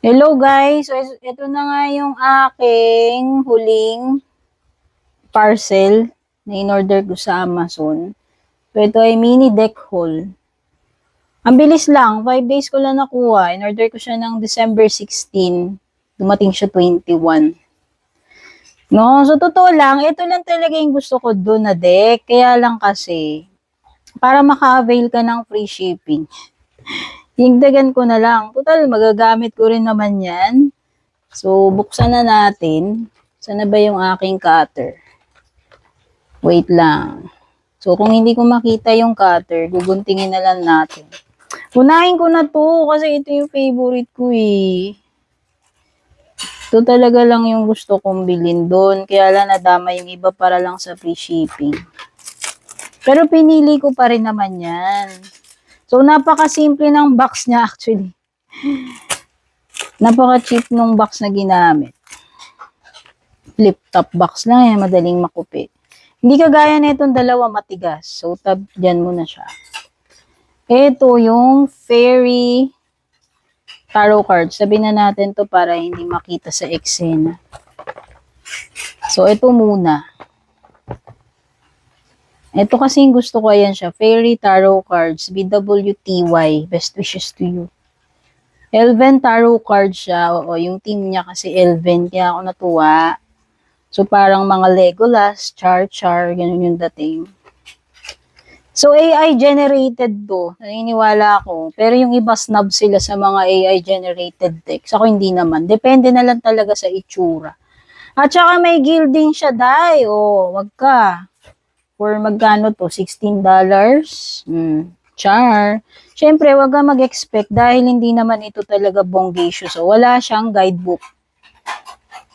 Hello guys! So, ito na nga yung aking huling parcel na in-order ko sa Amazon. So, ito ay mini deck haul. Ang bilis lang, 5 days ko lang nakuha. In-order ko siya ng December 16. Dumating siya 21. No, so totoo lang, ito lang talaga yung gusto ko doon na deck. Kaya lang kasi, para maka-avail ka ng free shipping. Higdagan ko na lang. Total, magagamit ko rin naman yan. So, buksan na natin. Saan na ba yung aking cutter? Wait lang. So, kung hindi ko makita yung cutter, guguntingin na lang natin. Unahin ko na to kasi ito yung favorite ko eh. Ito talaga lang yung gusto kong bilhin doon. Kaya lang nadama yung iba para lang sa free shipping. Pero pinili ko pa rin naman yan. So, napaka-simple ng box niya actually. Napaka-cheap nung box na ginamit. Flip top box lang yan, madaling makupi. Hindi kagaya na itong dalawa matigas. So, dyan muna siya. Ito yung fairy tarot card. Sabihin na natin to para hindi makita sa eksena. So, ito muna. Ito kasi yung gusto ko, ayan siya. Fairy Tarot Cards, BWTY. Best wishes to you. Elven Tarot Card siya. Oo, yung team niya kasi Elven. Kaya ako natuwa. So, parang mga Legolas, Char-Char, ganun yung dating. So, AI generated to. Naniniwala ako. Pero yung iba snob sila sa mga AI generated decks. Ako hindi naman. Depende na lang talaga sa itsura. At saka may gilding siya, dai. O, wag ka. For magkano to? $16? Char. Siyempre, wag ka mag-expect dahil hindi naman ito talaga bonggacious. So, wala siyang guidebook.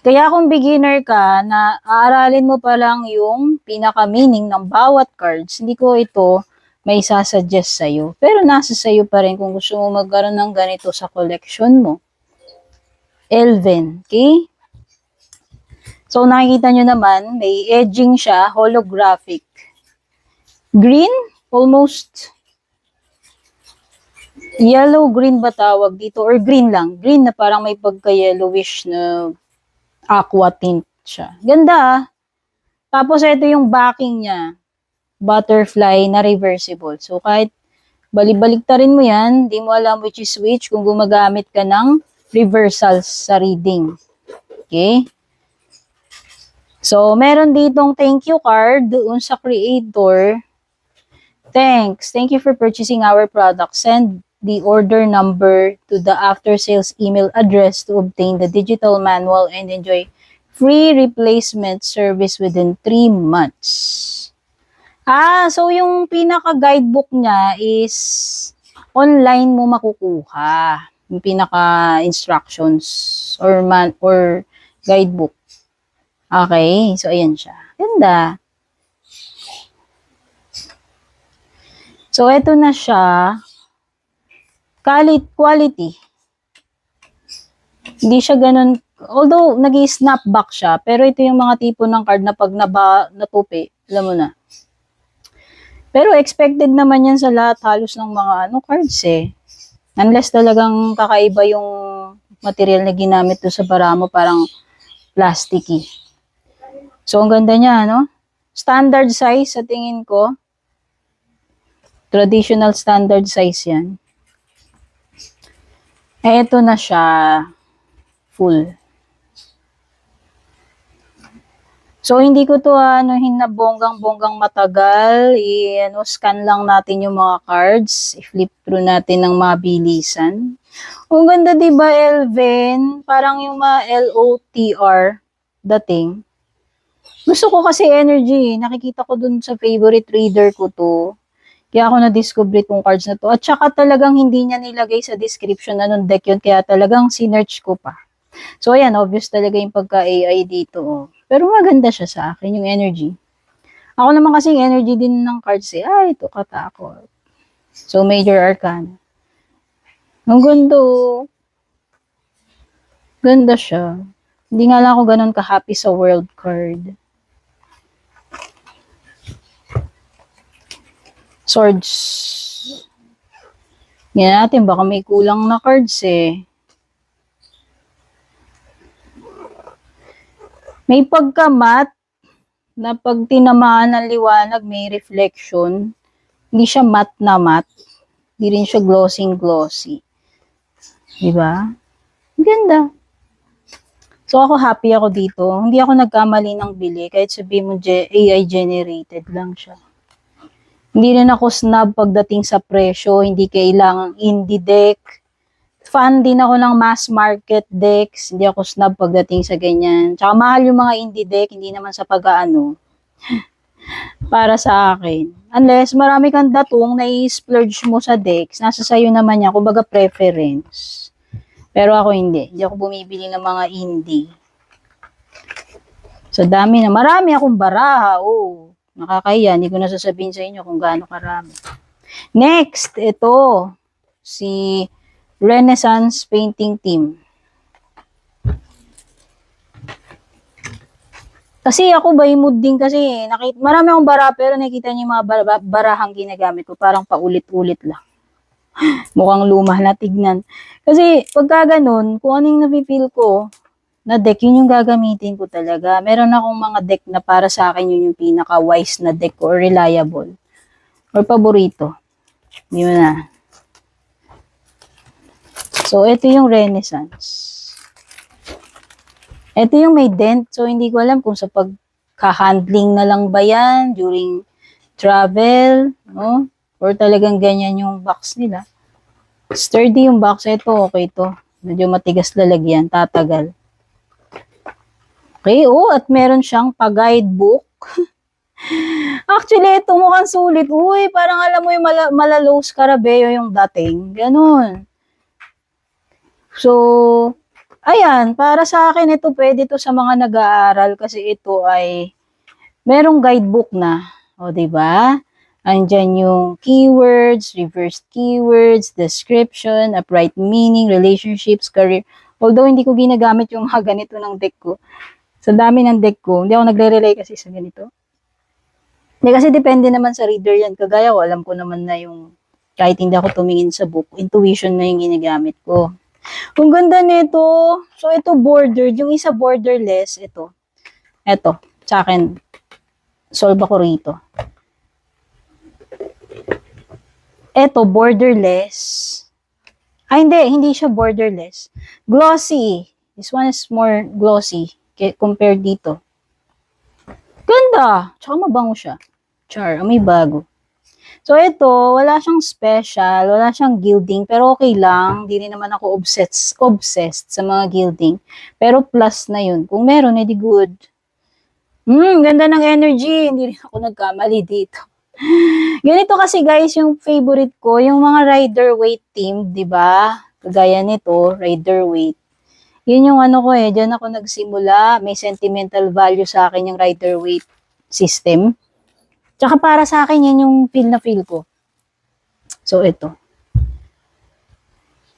Kaya kung beginner ka, na aaralin mo pa lang yung pinaka-meaning ng bawat cards, hindi ko ito may sasuggest sa'yo. Pero nasa sa'yo pa rin kung gusto mo magkaroon ng ganito sa collection mo. Elven, okay? So, nakikita nyo naman, may edging siya, holographic. Green, almost yellow-green ba tawag dito? Or green lang. Green na parang may pagka-yellowish na aqua tint siya. Ganda ah. Tapos ito yung backing niya. Butterfly na reversible. So kahit balik-baliktarin mo yan, di mo alam which is which kung gumagamit ka ng reversals sa reading. Okay? So meron ditong thank you card doon sa creator. Thanks. Thank you for purchasing our product. Send the order number to the after sales email address to obtain the digital manual and enjoy free replacement service within 3 months. So yung pinaka-guidebook niya is online mo makukuha. Yung pinaka-instructions or guidebook. Okay, so ayan siya. Ganda. So, eto na siya. Quality. Hindi siya ganun. Although, nag-snap back siya. Pero ito yung mga tipo ng card na pag natupi, alam mo na. Pero expected naman yan sa lahat halos ng mga cards eh. Unless talagang kakaiba yung material na ginamit to sa Baramo, parang plasticky. So, ang ganda niya, no? Standard size sa tingin ko. Traditional standard size yan. Ito na siya. Full. So, hindi ko to hinabonggang-bonggang matagal. Scan lang natin yung mga cards. I-flip through natin ng mabilisan. Ang ganda diba, Elven? Parang yung mga LOTR dating. Gusto ko kasi energy. Nakikita ko dun sa favorite reader ko to. Kaya ako na-discover itong cards na to. At saka talagang hindi niya nilagay sa description anong deck yun. Kaya talagang sinearch ko pa. So, ayan, obvious talaga yung pagka-AI dito. Oh. Pero maganda siya sa akin, yung energy. Ako naman kasing energy din ng cards eh. Ito katakot. So, Major Arcana. Ang ganda oh. Ganda siya. Hindi nga lang ako ganun ka-happy sa world card. Swords. Yan natin, baka may kulang na cards eh. May pagka-matte na pag tinamaan ng liwanag, may reflection. Hindi siya matte na matte. Hindi rin siya glossy. Diba? Ganda. So, ako happy ako dito. Hindi ako nagkamali ng bili. Kahit sabihin mo, AI generated lang siya. Hindi rin ako snob pagdating sa presyo. Hindi kailangang indie deck. Fan din ako ng mass market decks. Hindi ako snob pagdating sa ganyan. Tsaka mahal yung mga indie deck. Hindi naman sa pag-aano. Para sa akin. Unless marami kang datong na i-splurge mo sa decks. Nasa sayo naman yan. Kumbaga preference. Pero ako hindi. Hindi ako bumibili ng mga indie. Sa dami na. Marami akong baraha. Oh, nakakaya. Hindi ko na sasabihin sa inyo kung gaano karami. Next, ito. Si Renaissance Painting Team. Kasi ako by mood din kasi. Marami akong bara pero nakita niyo yung mga barahang ginagamit ko. Parang paulit-ulit lang. Mukhang luma na tignan. Kasi pagka ganun, kung anong napipil ko na deck, yun yung gagamitin ko talaga. Meron akong mga deck na para sa akin yun yung pinaka-wise na deck or reliable. Or paborito. Yun na. So, ito yung Renaissance. Ito yung may dent. So, hindi ko alam kung sa pagka-handling na lang ba yan during travel, no? Or talagang ganyan yung box nila. Sturdy yung box. Ito, okay to. Medyo matigas lalagyan. Tatagal. Okay, oh, at meron siyang pa-guidebook. Actually, ito mukhang sulit. Uy, parang alam mo yung Malalos Carabeo yung dating. Ganun. So, ayan, para sa akin ito, pwede to sa mga nag-aaral kasi ito ay merong guidebook na. O, diba? Andyan yung keywords, reversed keywords, description, upright meaning, relationships, career. Although hindi ko ginagamit yung mga ganito ng deck ko. Sa dami ng deck ko, hindi ako nagre-relay kasi sa ganito. Hindi kasi depende naman sa reader yan. Kagaya ko, alam ko naman na yung kahit hindi ako tumingin sa book, intuition na yung ginagamit ko. Ang ganda nito. So, ito bordered. Yung isa borderless, ito. Ito, sa akin, solve ako rito. Ito, borderless. Ay, hindi siya borderless. Glossy. This one is more glossy compared dito. Ganda. Tsaka mabango siya. Char, may bago. So, ito, wala siyang special, wala siyang gilding, pero okay lang. Hindi rin naman ako obsessed sa mga gilding. Pero plus na yun. Kung meron, edi good. Ganda ng energy. Hindi rin ako nagkamali dito. Ganito kasi guys, yung favorite ko, yung mga rider weight team, di ba? Kagaya nito, rider weight. Yun yung ano ko dyan ako nagsimula. May sentimental value sa akin yung rider weight system. Tsaka para sa akin, yan yung feel na feel ko. So, ito.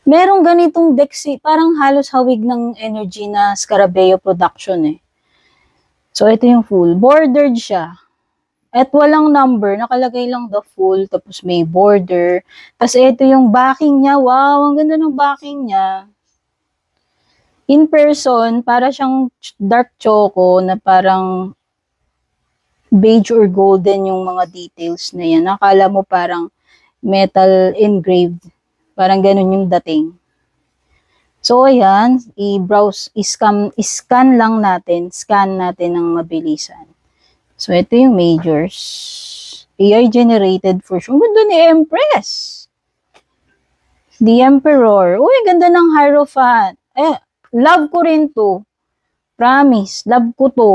Merong ganitong deck, parang halos hawig ng energy na Scarabeo production So, ito yung full. Bordered siya. At walang number, nakalagay lang the full, tapos may border. Tapos ito yung backing niya. Wow, ang ganda ng backing niya. In person, para siyang dark choco na parang beige or golden yung mga details na yan. Nakala mo parang metal engraved. Parang ganun yung dating. So, ayan, i-browse, scan lang natin. Scan natin ng mabilisan. So, ito yung majors. AI generated for sure. Ang ganda ni Empress. The Emperor. Uy, ganda ng Hierophant. Love ko rin to. Promise, love ko to.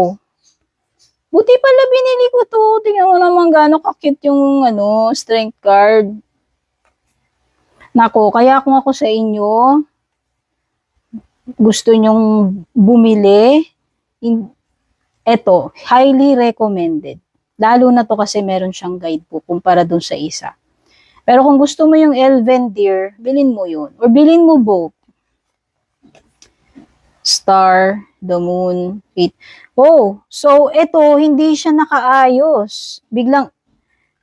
Buti pala binili ko to. Tingnan mo naman gaano kakit yung strength card. Nako, kaya kung ako sa inyo, gusto nyong bumili, eto, highly recommended. Lalo na to kasi meron siyang guidebook kumpara dun sa isa. Pero kung gusto mo yung Elvendir, bilhin mo yun. Or bilhin mo both. Star, the moon, it. Oh, so ito, hindi siya nakaayos. Biglang,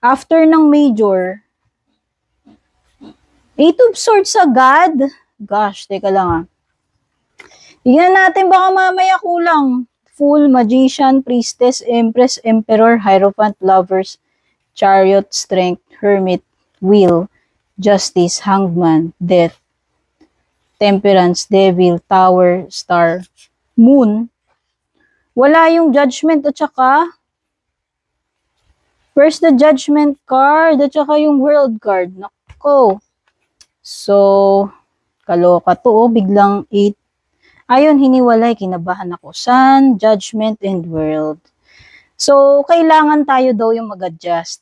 after ng major, 8 of Swords agad. Gosh, teka lang Tingnan natin, baka mamaya kulang. Fool, Magician, Priestess, Empress, Emperor, Hierophant, Lovers, Chariot, Strength, Hermit, Wheel, Justice, Hangman, Death, Temperance, Devil, Tower, Star, Moon. Wala yung Judgment at saka where's the Judgment card at saka yung World card. Nako. So, kaloka to. Oh. Biglang 8. Ayun, hiniwalay. Kinabahan ako. Sun, Judgment, and World. So, kailangan tayo daw yung mag-adjust.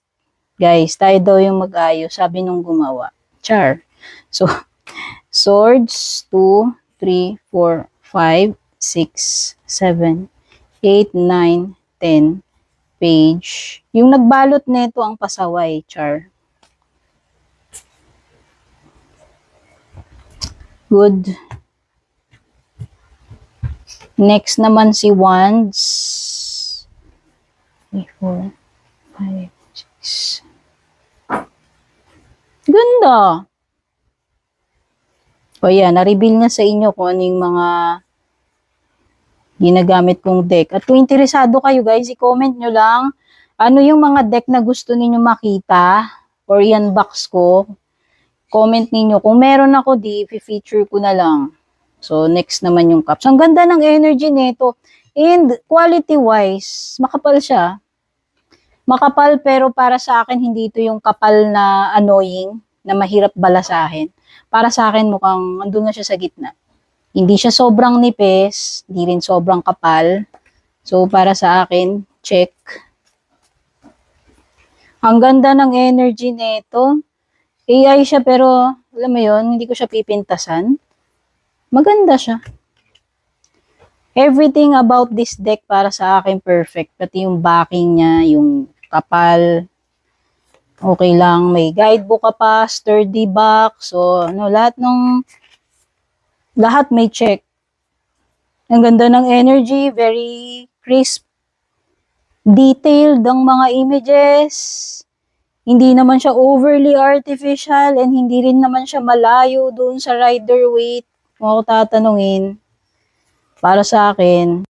Guys, tayo daw yung mag-ayos. Sabi nung gumawa. Char. So, Swords, 2, 3, 4, 5, 6, 7, 8, 9, 10. Page. Yung nagbalot nito ang pasaway, Char. Good. Next naman si Wands. 3, 4, 5, 6. Ganda. O yan, na-reveal na sa inyo kung ano yung mga ginagamit kong deck. At kung interesado kayo guys, i-comment nyo lang ano yung mga deck na gusto ninyo makita or i-unbox ko. Comment ninyo. Kung meron ako, i-feature ko na lang. So, next naman yung cups. Ang ganda ng energy nito. And quality-wise, makapal siya. Makapal pero para sa akin, hindi ito yung kapal na annoying, na mahirap balasahin. Para sa akin, mukhang andun na siya sa gitna. Hindi siya sobrang nipis, hindi rin sobrang kapal. So, para sa akin, check. Ang ganda ng energy nito. AI siya pero, alam mo yon, hindi ko siya pipintasan. Maganda siya. Everything about this deck para sa akin perfect. Pati yung backing niya, yung kapal. Okay lang, may guidebook ka pa, sturdy back. So, ano, lahat may check. Ang ganda ng energy, very crisp. Detailed ang mga images. Hindi naman siya overly artificial and hindi rin naman siya malayo doon sa rider weight. Kung ako tatanungin, para sa akin.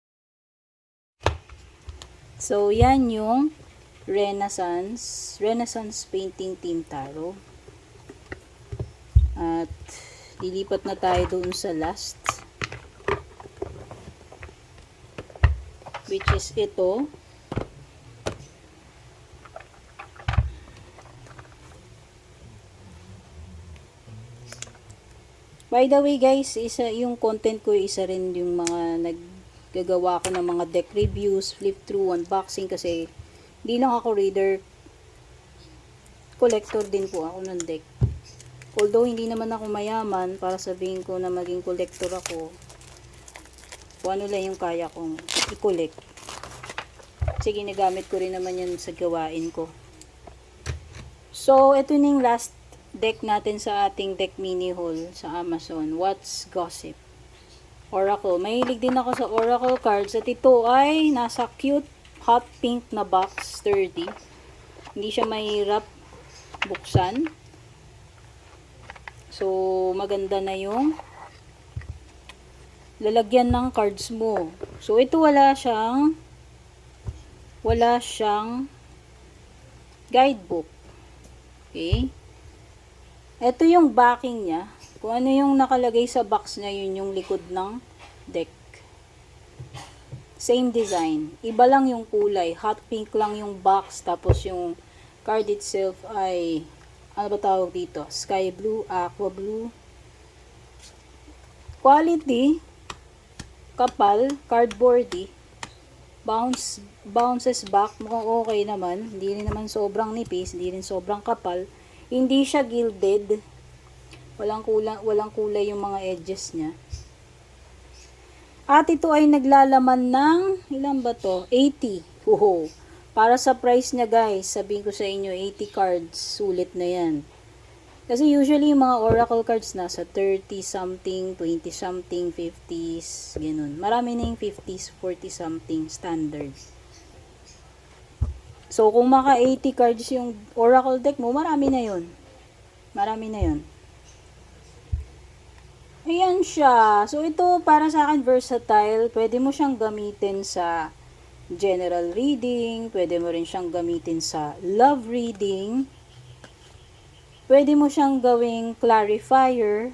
So, yan yung Renaissance Painting Team Tarot. At lilipat na tayo doon sa last, which is ito. By the way guys, yung content ko, isa rin yung mga naggagawa ko ng mga deck reviews, flip through, unboxing, kasi hindi lang ako reader, collector din po ako ng deck. Although hindi naman ako mayaman para sabihin ko na maging collector ako, kung ano lang yung kaya kong i-collect. Kasi ginagamit ko rin naman yan sa gawain ko. So, ito na yung last deck natin sa ating deck mini haul sa Amazon. What's Gossip? Oracle. Mahilig din ako sa Oracle cards. At ito ay nasa cute hot pink na box. Sturdy. Hindi siya mahirap buksan. So, maganda na yung lalagyan ng cards mo. So, ito wala siyang guidebook. Okay? Ito yung backing niya. Kung ano yung nakalagay sa box niya, yun yung likod ng deck. Same design. Iba lang yung kulay. Hot pink lang yung box. Tapos yung card itself ay, ano ba tawag dito? Sky blue, aqua blue. Quality, kapal, cardboardy. Bounces back. Mukhang okay naman. Hindi rin naman sobrang nipis. Hindi rin sobrang kapal. Hindi siya gilded. Walang kulay yung mga edges niya. At ito ay naglalaman ng, ilan ba to? 80. Hoho. Para sa price niya guys, sabihin ko sa inyo, 80 cards. Sulit na yan. Kasi usually yung mga oracle cards nasa 30 something, 20 something, 50s, ganun. Marami na yung 50s, 40 something standard. So, kung maka 80 cards yung oracle deck mo, marami na yun. Marami na yun. Ayan siya. So, ito para sa akin versatile. Pwede mo siyang gamitin sa general reading. Pwede mo rin siyang gamitin sa love reading. Pwede mo siyang gawing clarifier.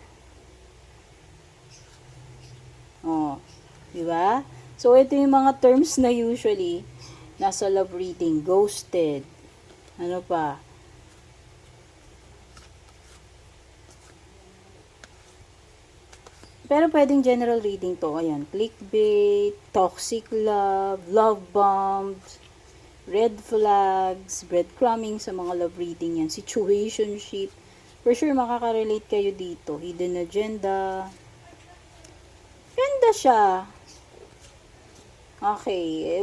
Oh, di ba? So, ito yung mga terms na usually nasa love reading. Ghosted. Ano pa? Pero pwedeng general reading to. Ayan, clickbait, toxic love, love bombs, red flags, breadcrumbing sa mga love reading yan, situationship. For sure, makaka-relate kayo dito. Hidden agenda. Ganda siya. Okay,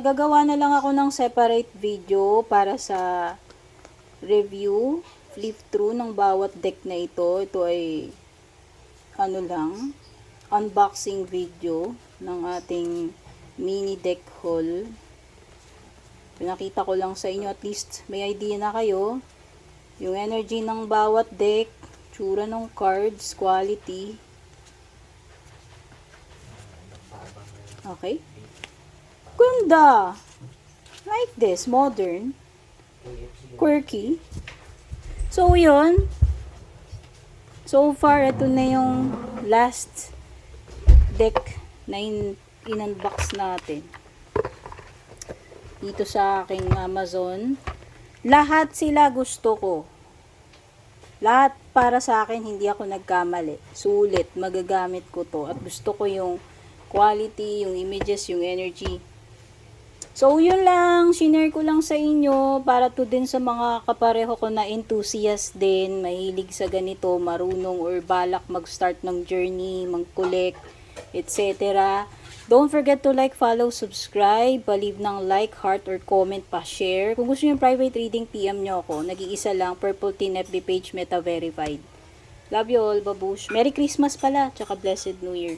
gagawa na lang ako ng separate video para sa review, flip through ng bawat deck na ito. Ito ay ano lang, unboxing video ng ating mini deck haul. Pinakita ko lang sa inyo, at least may idea na kayo yung energy ng bawat deck, tsura ng cards, quality. Okay? Ganda! Like this, modern, quirky. So, yun. So far, ito na yung last deck na in-unbox natin. Dito sa aking Amazon. Lahat sila gusto ko. Lahat para sa akin, hindi ako nagkamali. Sulit, magagamit ko to. At gusto ko yung quality, yung images, yung energy. So, yun lang. Shinare ko lang sa inyo para to din sa mga kapareho ko na enthusiast din, mahilig sa ganito, marunong or balak mag-start ng journey, mag-collect, etc. Don't forget to like, follow, subscribe, leave ng like, heart, or comment pa, share. Kung gusto nyo yung private reading, PM nyo ako. Nag-iisa lang, Purple Teen FB page, Meta Verified. Love you all, babush. Merry Christmas pala, tsaka Blessed New Year.